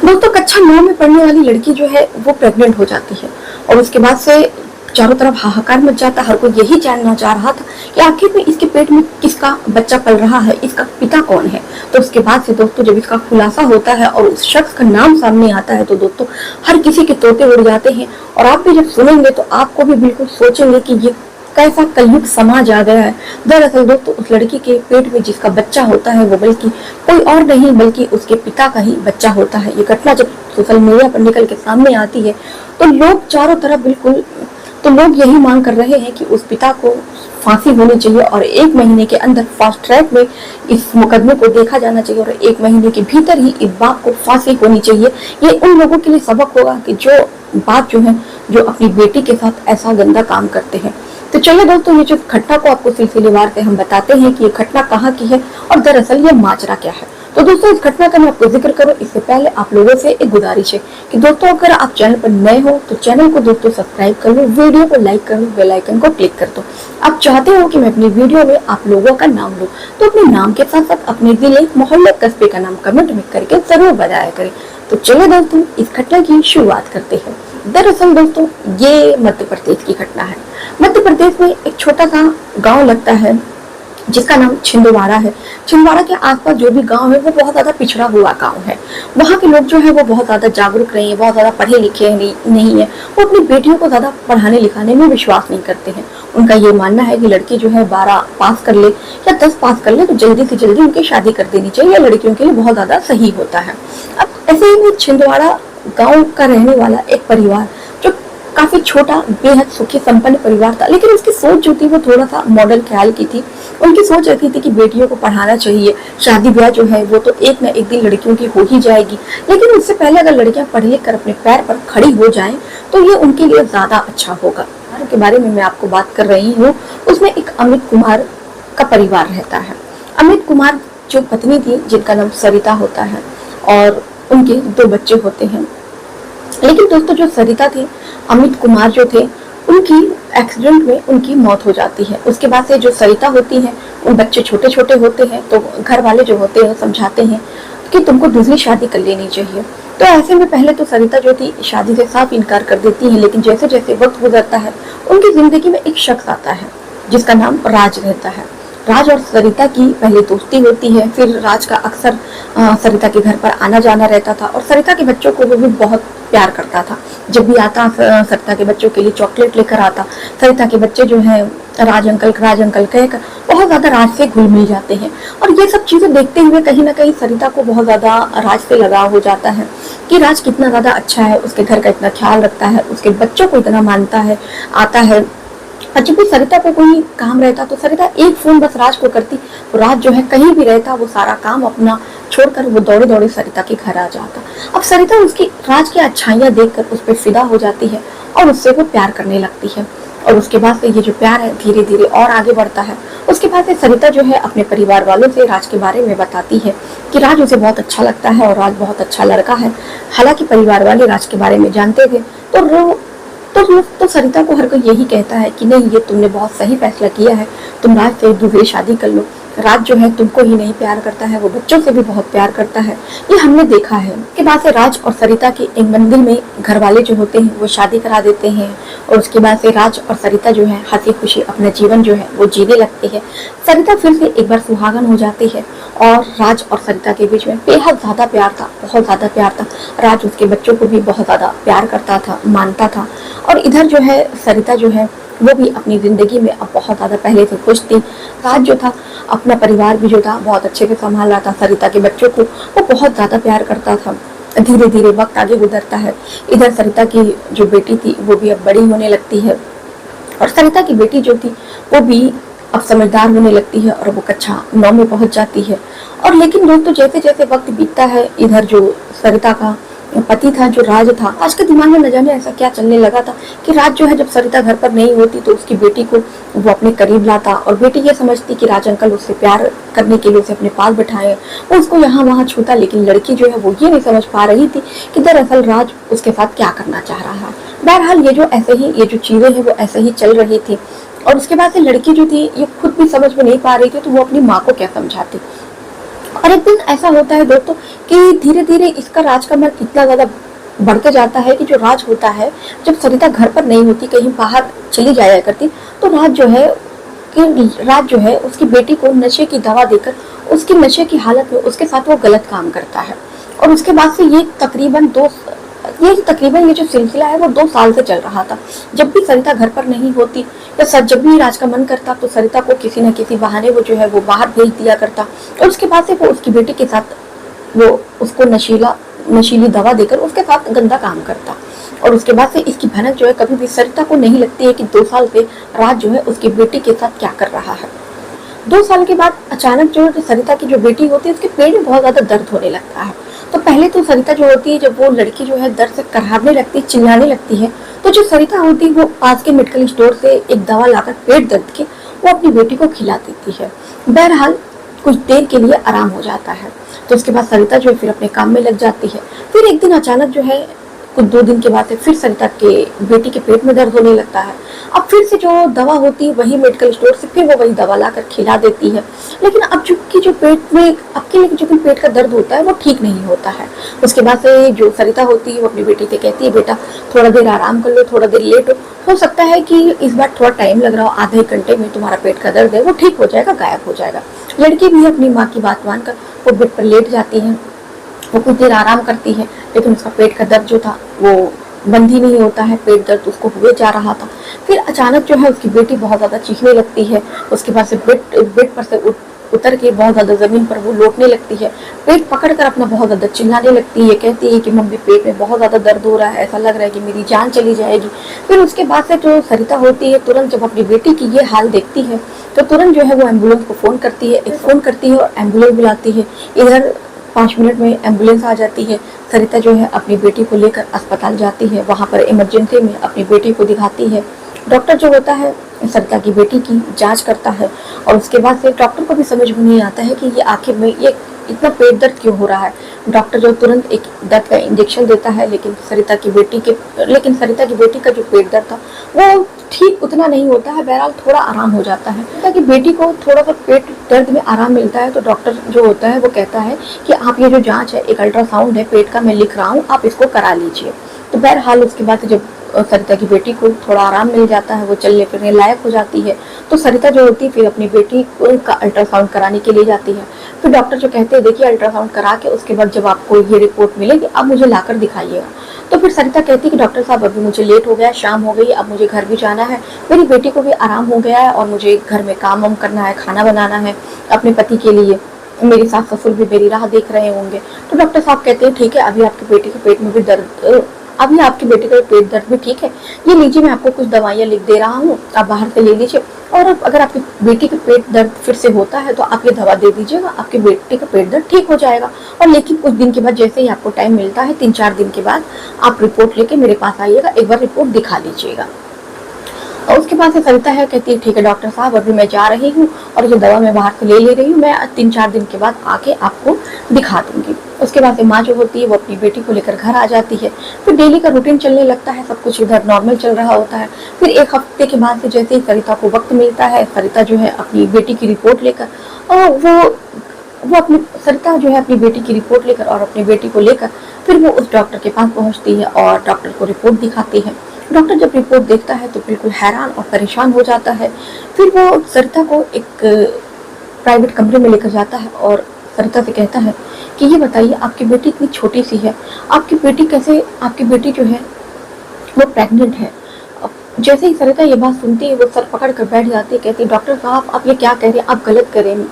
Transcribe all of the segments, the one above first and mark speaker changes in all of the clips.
Speaker 1: दोस्तों कक्षा 9 में पढ़ने वाली लड़की जो है वो प्रेग्नेंट हो जाती है और उसके बाद से चारों तरफ हाहाकार मच जाता है। हर कोई यही जानना चाह रहा था कि आखिर में इसके पेट में किसका बच्चा पल रहा है, इसका पिता कौन है। तो उसके बाद से दोस्तों जब इसका खुलासा होता है और उस शख्स का नाम सामने आता है तो दोस्तों हर किसी के तोते उड़ जाते हैं। और आप भी जब सुनेंगे तो आपको भी बिल्कुल सोचेंगे कि ये कैसा कलयुग समाज आ गया है। दरअसल दोस्तों उस लड़की के पेट में जिसका बच्चा होता है वो बल्कि कोई और नहीं बल्कि उसके पिता का ही बच्चा होता है। ये घटना जब सोशल मीडिया पर निकल के सामने आती है तो लोग चारों तरफ लोग यही मांग कर रहे हैं कि उस पिता को फांसी होनी चाहिए और 1 महीने के अंदर फास्ट ट्रैक में इस मुकदमे को देखा जाना चाहिए और 1 महीने के भीतर ही इस बाप को फांसी होनी चाहिए। ये उन लोगों के लिए सबक होगा कि जो बाप जो है जो अपनी बेटी के साथ ऐसा गंदा काम करते हैं। तो चलिए दोस्तों ये जो घटना को आपको सिलसिलेवार से हम बताते हैं कि ये घटना कहाँ की है और दरअसल ये माजरा क्या है। तो दोस्तों इस घटना का मैं आपको जिक्र करूं इससे पहले आप लोगों से एक गुजारिश है कि दोस्तों अगर आप चैनल पर नए हो तो चैनल को दोस्तों सब्सक्राइब कर लो, वीडियो को लाइक कर लो, बेल आइकन को क्लिक कर दो। आप चाहते हो कि मैं अपनी वीडियो में आप लोगों का नाम लूं तो अपने नाम के साथ साथ अपने जिले, मोहल्ले, कस्बे का नाम कमेंट में करके जरूर बताया करें। तो चलिए दोस्तों इस घटना की शुरुआत करते हैं। दरअसल दोस्तों ये मध्य प्रदेश की घटना है। मध्य प्रदेश में एक छोटा सा गांव लगता है जिसका नाम छिंदवाड़ा है। छिंदवाड़ा के आसपास जो भी गांव है वो बहुत ज्यादा पिछड़ा हुआ गांव है। वहाँ के लोग जो है वो बहुत ज्यादा जागरूक नहीं है, बहुत ज्यादा पढ़े लिखे नहीं है। वो अपनी बेटियों को ज्यादा पढ़ाने लिखाने में विश्वास नहीं करते हैं। उनका ये मानना है कि लड़की जो है 12 पास कर ले या 10 पास कर ले तो जल्दी से जल्दी उनकी शादी कर देनी चाहिए, लड़कियों के लिए बहुत ज्यादा सही होता है। अब ऐसे ही छिंदवाड़ा गाँव का रहने वाला एक परिवार जो काफी छोटा, बेहद सुखी संपन्न परिवार था, लेकिन उसकी सोच जो थी वो थोड़ा सा मॉडर्न ख्याल की थी। उनकी सोच ऐसी थी कि बेटियों को पढ़ाना चाहिए, शादी ब्याह जो है वो तो एक न एक दिन लड़कियों की हो ही जाएगी, लेकिन उससे पहले अगर लड़कियां पढ़ लिख कर अपने पैर पर खड़ी हो जाएं तो ये उनके लिए ज्यादा अच्छा होगा। के बारे में मैं आपको बात कर रही हूँ, उसमें एक अमित कुमार का परिवार रहता है। अमित कुमार जो पत्नी थी जिनका नाम सरिता होता है और उनके 2 बच्चे होते हैं। लेकिन दोस्तों जो सरिता थे, अमित कुमार जो थे, उनकी एक्सीडेंट में उनकी मौत हो जाती है। उसके बाद से जो सरिता होती है, उन बच्चे छोटे छोटे होते हैं तो घर वाले जो होते हैं समझाते हैं कि तुमको दूसरी शादी कर लेनी चाहिए। तो ऐसे में पहले तो सरिता जो थी शादी से साफ इनकार कर देती है, लेकिन जैसे जैसे वक्त गुजरता है उनकी जिंदगी में एक शख्स आता है जिसका नाम राज रहता है। राज और सरिता की पहले दोस्ती होती है, फिर राज का अक्सर सरिता के घर पर आना जाना रहता था और सरिता के बच्चों को वो भी बहुत प्यार करता था। जब भी आता सरिता के बच्चों के लिए चॉकलेट लेकर आता। सरिता के बच्चे जो है राज अंकल कहकर बहुत ज्यादा राज से घुल मिल जाते हैं और ये सब चीजें देखते हुए कहीं ना कहीं सरिता को बहुत ज्यादा राज से लगाव हो जाता है कि राज कितना ज्यादा अच्छा है, उसके घर का इतना ख्याल रखता है, उसके बच्चों को इतना मानता है, आता है। और जब भी सरिता को कोई काम रहता तो सरिता एक फोन बस राज को करती, तो राज जो है कहीं भी रहता वो सारा काम अपना छोड़कर वो दौड़े दौड़े सरिता के घर आ जाता। अब सरिता उसकी राज की अच्छाइयां देखकर उस पर फिदा हो जाती है और उससे वो प्यार करने लगती है और उसके बाद से ये जो प्यार है धीरे धीरे और आगे बढ़ता है। उसके बाद से सरिता जो है अपने परिवार वालों से राज के बारे में बताती है कि राज उसे बहुत अच्छा लगता है और राज बहुत अच्छा लड़का है। हालांकि परिवार वाले राज के बारे में जानते थे तो सरिता को हर कोई यही कहता है कि नहीं, ये तुमने बहुत सही फैसला किया है, तुम राज से दूसरी शादी कर लो। राज जो है तुमको ही नहीं प्यार करता है, वो बच्चों से भी बहुत प्यार करता है, ये हमने देखा है। उसके बाद से राज और सरिता के एक मंदिर में घर वाले जो होते हैं वो शादी करा देते हैं और उसके बाद से राज और सरिता जो है हंसी खुशी अपना जीवन जो है वो जीने लगते हैं। सरिता फिर से एक बार सुहागन हो जाती है और राज और सरिता के बीच में बेहद ज्यादा प्यार था, बहुत ज्यादा प्यार था। राज उसके बच्चों को भी बहुत ज्यादा प्यार करता था, मानता था और इधर जो है सरिता जो है वो भी अपनी जिंदगी में अब बहुत ज्यादा पहले से खुश थी। राज जो था अपना परिवार भी जो था बहुत अच्छे से संभाल रहा था, सरिता के बच्चों को वो बहुत ज्यादा प्यार करता था। धीरे धीरे वक्त आगे गुजरता है। इधर सरिता की जो बेटी थी वो भी अब बड़ी होने लगती है और सरिता की बेटी जो थी वो भी अब समझदार होने लगती है और वो कक्षा 9 में पहुंच जाती है। और लेकिन दोस्तों जैसे जैसे वक्त बीतता है, इधर जो सरिता का पति था जो राज था, आज के दिमाग में न जाने ऐसा क्या चलने लगा था कि राज जो है जब सरिता घर पर नहीं होती तो उसकी बेटी को वो अपने करीब लाता और बेटी ये समझती कि राज अंकल उससे प्यार करने के लिए उसे अपने पास बैठाए, वो उसको यहाँ वहाँ छूता। लेकिन लड़की जो है वो ये नहीं समझ पा रही थी कि दरअसल राज उसके साथ क्या करना चाह रहा है। बहरहाल ये जो चीजें हैं वो ऐसे ही चल रही थी और उसके बाद से लड़की जो थी ये खुद भी समझ में नहीं पा रही थी तो वो अपनी माँ को क्या समझाती। और एक दिन ऐसा होता है दोस्तों कि धीरे धीरे इसका राज का मन इतना ज्यादा बढ़ते जाता है कि जो राज होता है, जब सरिता घर पर नहीं होती, कहीं बाहर चली जाया करती, तो राज जो है उसकी बेटी को नशे की दवा देकर उसकी नशे की हालत में उसके साथ वो गलत काम करता है। और उसके बाद से ये जो सिलसिला है वो 2 साल से चल रहा था। जब भी सरिता घर पर नहीं होती या जब भी राज का मन करता तो सरिता को किसी न किसी बहाने वो जो है वो बाहर भेज दिया करता। और उसके बाद से वो उसकी बेटी के साथ वो उसको नशीली दवा देकर उसके साथ गंदा काम करता। और उसके बाद से इसकी भनक जो है कभी भी सरिता को नहीं लगती है कि 2 साल से राज जो है उसकी बेटी के साथ क्या कर रहा है। 2 साल के बाद अचानक जो सरिता की जो बेटी होती है उसके पेट में बहुत ज्यादा दर्द होने लगता है। तो पहले तो सरिता जो होती है, जब वो लड़की जो है दर्द से कराहने लगती है, चिल्लाने लगती है, तो जो सरिता होती है वो पास के मेडिकल स्टोर से एक दवा लाकर पेट दर्द की वो अपनी बेटी को खिला देती है। बहरहाल कुछ देर के लिए आराम हो जाता है। तो उसके बाद सरिता जो है फिर अपने काम में लग जाती है। फिर एक दिन अचानक जो है कुछ 2 दिन के बाद से फिर सरिता के बेटी के पेट में दर्द होने लगता है। अब फिर से जो दवा होती है वही मेडिकल स्टोर से फिर वो वही दवा लाकर खिला देती है, लेकिन अब जो पेट में आपके लिए जो पेट का दर्द होता है वो ठीक नहीं होता है। उसके बाद से जो सरिता होती है वो अपनी बेटी से कहती है, बेटा थोड़ा देर आराम कर लो, थोड़ा देर लेट हो सकता है कि इस बार थोड़ा टाइम लग रहा हो, आधे घंटे में तुम्हारा पेट का दर्द है वो ठीक हो जाएगा, गायब हो जाएगा। लड़की भी अपनी माँ की बात मानकर वो बेड पर लेट जाती है। वो कुछ देर आराम करती है, लेकिन उसका पेट का दर्द जो था वो बंद ही नहीं होता है, पेट दर्द उसको हुए जा रहा था। फिर अचानक जो है उसकी बेटी बहुत ज्यादा चीखने लगती है। उसके बाद से बेड पर से उतर के बहुत ज्यादा जमीन पर वो लोटने लगती है, पेट पकड़कर अपना बहुत ज्यादा चिल्लाने लगती है, कहती है कि मम्मी पेट में बहुत ज्यादा दर्द हो रहा है, ऐसा लग रहा है कि मेरी जान चली जाएगी। फिर उसके बाद से जो सरिता होती है तुरंत जब अपनी बेटी की ये हाल देखती है तो तुरंत जो है वो एम्बुलेंस को फोन करती है और एम्बुलेंस बुलाती है। इधर 5 मिनट में एम्बुलेंस आ जाती है। सरिता जो है अपनी बेटी को लेकर अस्पताल जाती है, वहां पर इमरजेंसी में अपनी बेटी को दिखाती है। डॉक्टर जो होता है सरिता की बेटी की जांच करता है और उसके बाद से डॉक्टर को भी समझ में नहीं आता है कि ये आखिर में ये इतना पेट दर्द क्यों हो रहा है। डॉक्टर जो तुरंत एक दर्द का इंजेक्शन देता है, लेकिन सरिता की बेटी का जो पेट दर्द था वो ठीक उतना नहीं होता है, बहरहाल थोड़ा आराम हो जाता है। सरिता की बेटी को थोड़ा सा पेट दर्द में आराम मिलता है तो डॉक्टर जो होता है वो कहता है कि आप ये जो जांच है, एक अल्ट्रासाउंड है पेट का, मैं लिख रहा हूँ, आप इसको करा लीजिए। तो बहरहाल उसके बाद जब सरिता की बेटी को थोड़ा आराम मिल जाता है, वो चलने फिरने लायक हो जाती है, तो सरिता जो होती है फिर अपनी बेटी का अल्ट्रासाउंड कराने के लिए जाती है। फिर डॉक्टर जो कहते हैं, देखिए अल्ट्रासाउंड करा के उसके बाद जब आपको ये रिपोर्ट मिलेगी आप मुझे लाकर दिखाइएगा। तो फिर सरिता कहती है कि डॉक्टर साहब अभी मुझे लेट हो गया, शाम हो गई, अब मुझे घर भी जाना है, मेरी बेटी को भी आराम हो गया है और मुझे घर में काम वाम करना है, खाना बनाना है अपने पति के लिए, मेरे सास ससुर भी मेरी राह देख रहे होंगे। तो डॉक्टर साहब कहते हैं ठीक है, अभी आपकी बेटी के पेट में भी अभी आपकी बेटी का पेट दर्द भी ठीक है, ये लीजिए मैं आपको कुछ दवाइयाँ लिख दे रहा हूँ, आप बाहर से ले लीजिए, और अगर आपकी बेटी का पेट दर्द फिर से होता है तो आप ये दवा दे दीजिएगा, आपकी बेटी का पेट दर्द ठीक हो जाएगा। और लेकिन कुछ दिन के बाद जैसे ही आपको टाइम मिलता है, 3-4 दिन के बाद आप रिपोर्ट लेके मेरे पास आइएगा, एक बार रिपोर्ट दिखा लीजिएगा। और उसके बाद से सरिता है कहती है ठीक है डॉक्टर साहब, अभी मैं जा रही हूँ और ये दवा मैं बाहर से ले रही हूँ, मैं 3-4 दिन के बाद आके आपको दिखा दूंगी। उसके बाद से माँ जो होती है वो अपनी बेटी को लेकर घर आ जाती है। फिर डेली का रूटीन चलने लगता है, सब कुछ इधर नॉर्मल चल रहा होता है। फिर 1 हफ्ते के बाद से जैसे ही सरिता को वक्त मिलता है, सरिता जो है अपनी बेटी की रिपोर्ट लेकर सरिता जो है अपनी बेटी की रिपोर्ट लेकर और अपनी बेटी को लेकर फिर वो उस डॉक्टर के पास पहुंचती है और डॉक्टर को रिपोर्ट दिखाती है। डॉक्टर जब रिपोर्ट देखता है तो बिल्कुल हैरान और परेशान हो जाता है। फिर वो सरिता को एक प्राइवेट कमरे में लेकर जाता है और सरिता से कहता है कि ये बताइए आपकी बेटी इतनी छोटी सी है, आपकी बेटी जो है वो प्रेग्नेंट है। जैसे ही सरिता ये बात सुनती है वो सर पकड़ कर बैठ जाती है, कहती है डॉक्टर साहब आप ये क्या कह रहे हैं, आप गलत कर रहे हैं,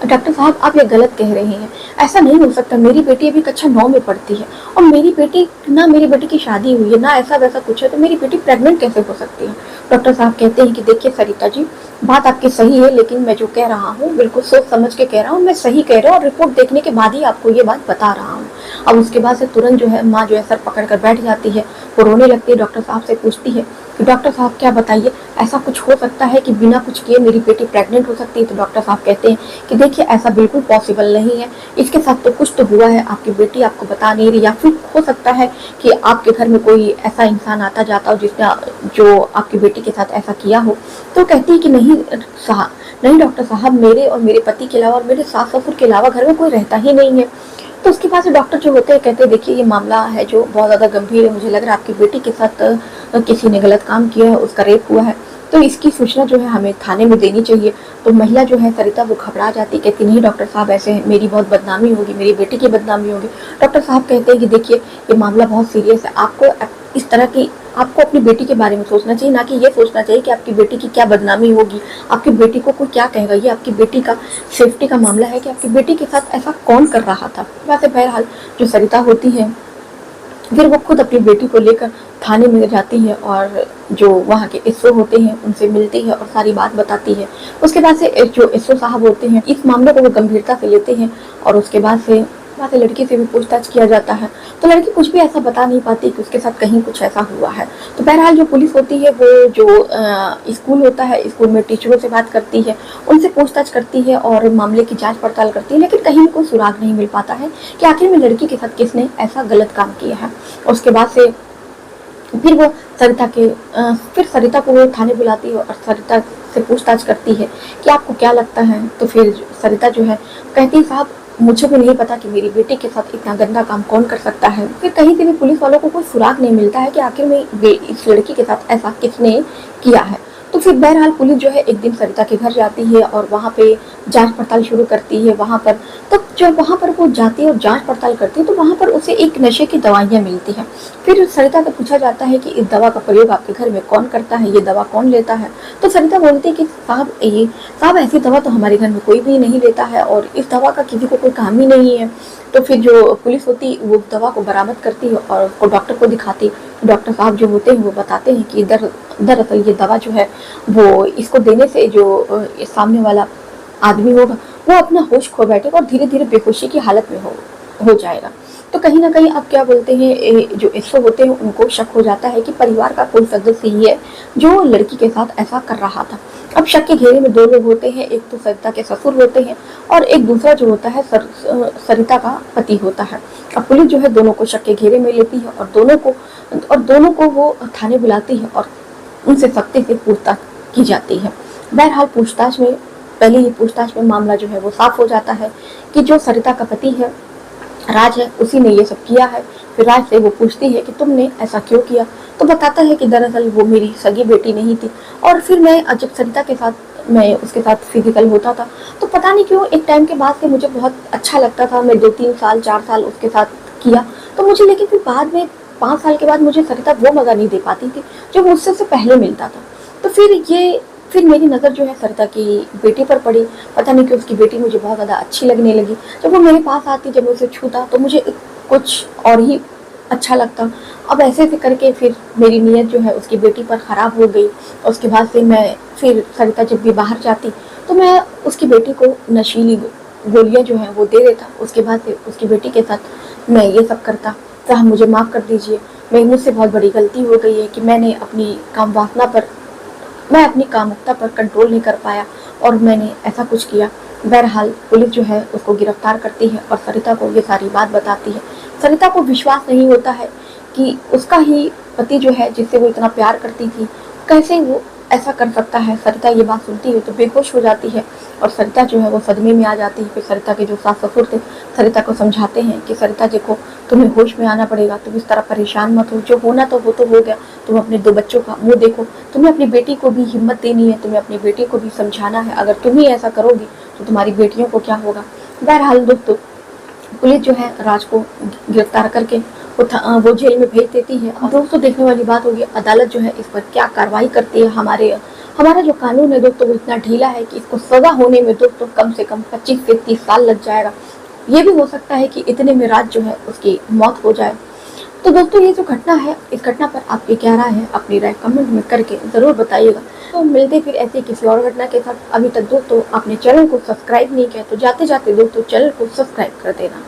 Speaker 1: डॉक्टर साहब आप ये गलत कह रहे हैं, ऐसा नहीं हो सकता, मेरी बेटी अभी कक्षा 9 में पढ़ती है और मेरी बेटी की शादी हुई है ना, ऐसा वैसा कुछ है, तो मेरी बेटी प्रेग्नेंट कैसे हो सकती है। डॉक्टर साहब कहते हैं कि देखिए सरिता जी, बात आपकी सही है, लेकिन मैं जो कह रहा हूँ बिल्कुल सोच समझ के कह रहा हूँ, मैं सही कह रहा हूँ और रिपोर्ट देखने के बाद ही आपको ये बात बता रहा हूँ। अब उसके बाद से तुरंत जो है माँ जो है सर पकड़ कर बैठ जाती है, वो रोने लगती है, डॉक्टर साहब से पूछती है कि डॉक्टर साहब क्या बताइए, ऐसा कुछ हो सकता है कि बिना कुछ किए मेरी बेटी प्रेग्नेंट हो सकती है? तो डॉक्टर साहब कहते हैं कि देखिए ऐसा बिल्कुल पॉसिबल नहीं है, इसके साथ तो कुछ तो हुआ है, आपकी बेटी आपको बता नहीं रही, या फिर हो सकता है कि आपके घर में कोई ऐसा इंसान आता जाता हो जिसने जो आपकी बेटी के साथ ऐसा किया हो। तो कहती है कि नहीं साहब, नहीं डॉक्टर साहब, मेरे और मेरे पति के अलावा और मेरे सास ससुर के अलावा घर में कोई रहता ही नहीं है। तो उसके बाद से डॉक्टर जो होते हैं कहते हैं देखिए ये मामला है जो बहुत ज़्यादा गंभीर है, मुझे लग रहा है आपकी बेटी के साथ किसी ने गलत काम किया है, उसका रेप हुआ है, तो इसकी सूचना जो है हमें थाने में देनी चाहिए। तो महिला जो है सरिता वो घबरा जाती, कहती नहीं डॉक्टर साहब ऐसे मेरी बहुत बदनामी होगी, मेरी बेटी की बदनामी होगी। डॉक्टर साहब कहते हैं कि देखिए ये मामला बहुत सीरियस है, आपको इस तरह की आपको अपनी बेटी के बारे में सोचना चाहिए, ना कि ये सोचना चाहिए कि आपकी बेटी की क्या बदनामी होगी, आपकी बेटी को कोई क्या कहेगा। ये आपकी बेटी का सेफ्टी का मामला है कि आपकी बेटी के साथ ऐसा कौन कर रहा था। वैसे बहरहाल जो सरिता होती है फिर वो खुद अपनी बेटी को लेकर थाने में जाती है और जो वहाँ के एसओ होते हैं उनसे मिलती है और सारी बात बताती है। उसके बाद से जो एसओ साहब होते हैं इस मामले को वो गंभीरता से लेते हैं और उसके बाद से लड़की से भी पूछताछ किया जाता है। तो लड़की कुछ भी ऐसा बता नहीं पाती कि उसके साथ कहीं कुछ ऐसा हुआ है। तो बहरहाल जो पुलिस होती है वो जो स्कूल होता है, स्कूल में टीचरों से बात करती है, उनसे पूछताछ करती है और मामले की जांच पड़ताल करती है, लेकिन कहीं भी कोई सुराग नहीं मिल पाता है कि आखिर में लड़की के साथ किसने ऐसा गलत काम किया है। उसके बाद से फिर वो सरिता के फिर सरिता को वो थाने बुलाती है और सरिता से पूछताछ करती है कि आपको क्या लगता है। तो फिर सरिता जो है कहती है साहब मुझे भी नहीं पता कि मेरी बेटी के साथ इतना गंदा काम कौन कर सकता है। फिर कहीं से भी पुलिस वालों को कोई सुराग नहीं मिलता है कि आखिर में इस लड़की के साथ ऐसा किसने किया है। तो फिर बहरहाल पुलिस जो है एक दिन सरिता के घर जाती है और वहाँ पे जांच पड़ताल शुरू करती है। वहाँ पर तब जब वहाँ पर वो जाती है और जांच पड़ताल करती है तो वहाँ पर उसे एक नशे की दवाइयाँ मिलती हैं। फिर सरिता से पूछा जाता है कि इस दवा का प्रयोग आपके घर में कौन करता है, ये दवा कौन लेता है। तो सरिता बोलती है कि साहब ऐसी दवा तो हमारे घर में कोई भी नहीं लेता है और इस दवा का किसी को कोई काम ही नहीं है। तो फिर जो पुलिस होती वो दवा को बरामद करती है और उसको डॉक्टर को दिखाती। डॉक्टर साहब जो होते हैं वो बताते हैं कि दरअसल ये दवा जो है वो इसको देने से जो सामने वाला आदमी होगा वो अपना होश खो बैठेगा और धीरे धीरे बेहोशी की हालत में हो जाएगा। तो कहीं ना कहीं अब क्या बोलते हैं जो एसओ होते हैं उनको शक हो जाता है कि परिवार का कोई सदस्य ही है जो लड़की के साथ ऐसा कर रहा था। अब शक के घेरे में दो लोग होते हैं, एक तो सरिता के ससुर होते हैं और एक दूसरा जो होता है सरिता का पति होता है। अब पुलिस जो है दोनों को शक के घेरे में लेती है और दोनों को वो थाने बुलाती है और उनसे सख्ती से पूछताछ की जाती है। बहरहाल पूछताछ में मामला जो है वो साफ हो जाता है कि जो सरिता का पति है राज है उसी ने ये सब किया है। फिर राज से वो पूछती है कि तुमने ऐसा क्यों किया। तो बताता है कि दरअसल वो मेरी सगी बेटी नहीं थी और फिर जब सरिता के साथ मैं उसके साथ फिजिकल होता था तो पता नहीं क्यों एक टाइम के बाद से मुझे बहुत अच्छा लगता था। मैं 2-3 साल 4 साल उसके साथ किया तो मुझे, लेकिन फिर बाद में 5 साल के बाद मुझे सरिता वो मजा नहीं दे पाती थी जो मुझसे से पहले मिलता था। तो फिर मेरी नज़र जो है सरिता की बेटी पर पड़ी। पता नहीं कि उसकी बेटी मुझे बहुत ज़्यादा अच्छी लगने लगी। जब वो मेरे पास आती, जब मैं उसे छूता तो मुझे कुछ और ही अच्छा लगता। अब ऐसे करके फिर मेरी नीयत जो है उसकी बेटी पर ख़राब हो गई। उसके बाद से फिर सरिता जब भी बाहर जाती तो मैं उसकी बेटी को नशीली गोलियाँ जो हैं वो दे देता। उसके बाद से उसकी बेटी के साथ मैं ये सब करता। साहब मुझे माफ़ कर दीजिए, मुझसे बहुत बड़ी गलती हो गई है कि मैं अपनी कामुकता पर कंट्रोल नहीं कर पाया और मैंने ऐसा कुछ किया। बहरहाल पुलिस जो है उसको गिरफ्तार करती है और सरिता को ये सारी बात बताती है। सरिता को विश्वास नहीं होता है कि उसका ही पति जो है जिससे वो इतना प्यार करती थी कैसे वो ऐसा कर सकता है। सरिता ये बात सुनती है तो बेहोश हो जाती है और सरिता जो है वो सदमे में आ जाती है। फिर सरिता के जो सास ससुर थे सरिता को समझाते हैं कि सरिता देखो तुम्हें होश में आना पड़ेगा, तुम इस तरह परेशान मत हो, जो होना तो वो तो हो गया, तुम अपने 2 बच्चों का मुँह देखो, तुम्हें अपनी बेटी को भी हिम्मत देनी है, तुम्हें अपनी बेटी को भी समझाना है। अगर तुम ही ऐसा करोगी तो तुम्हारी बेटियों को क्या होगा। बहरहाल दोस्तों पुलिस जो है राज को गिरफ्तार करके वो जेल में भेज देती है। और दोस्तों देखने वाली बात होगी अदालत जो है इस पर क्या कार्रवाई करती है। हमारा जो कानून है दोस्तों वो इतना ढीला है कि इसको सजा होने में दोस्तों कम से कम 25 से 30 साल लग जाएगा। ये भी हो सकता है कि इतने में राज जो है उसकी मौत हो जाए। तो दोस्तों ये जो घटना है इस घटना पर आपकी क्या राय है, अपनी राय कमेंट में करके ज़रूर बताइएगा। तो मिलते फिर ऐसे किसी और घटना के साथ। अभी तक दोस्तों आपने चैनल को सब्सक्राइब नहीं किया तो जाते जाते दोस्तों चैनल को सब्सक्राइब कर देना।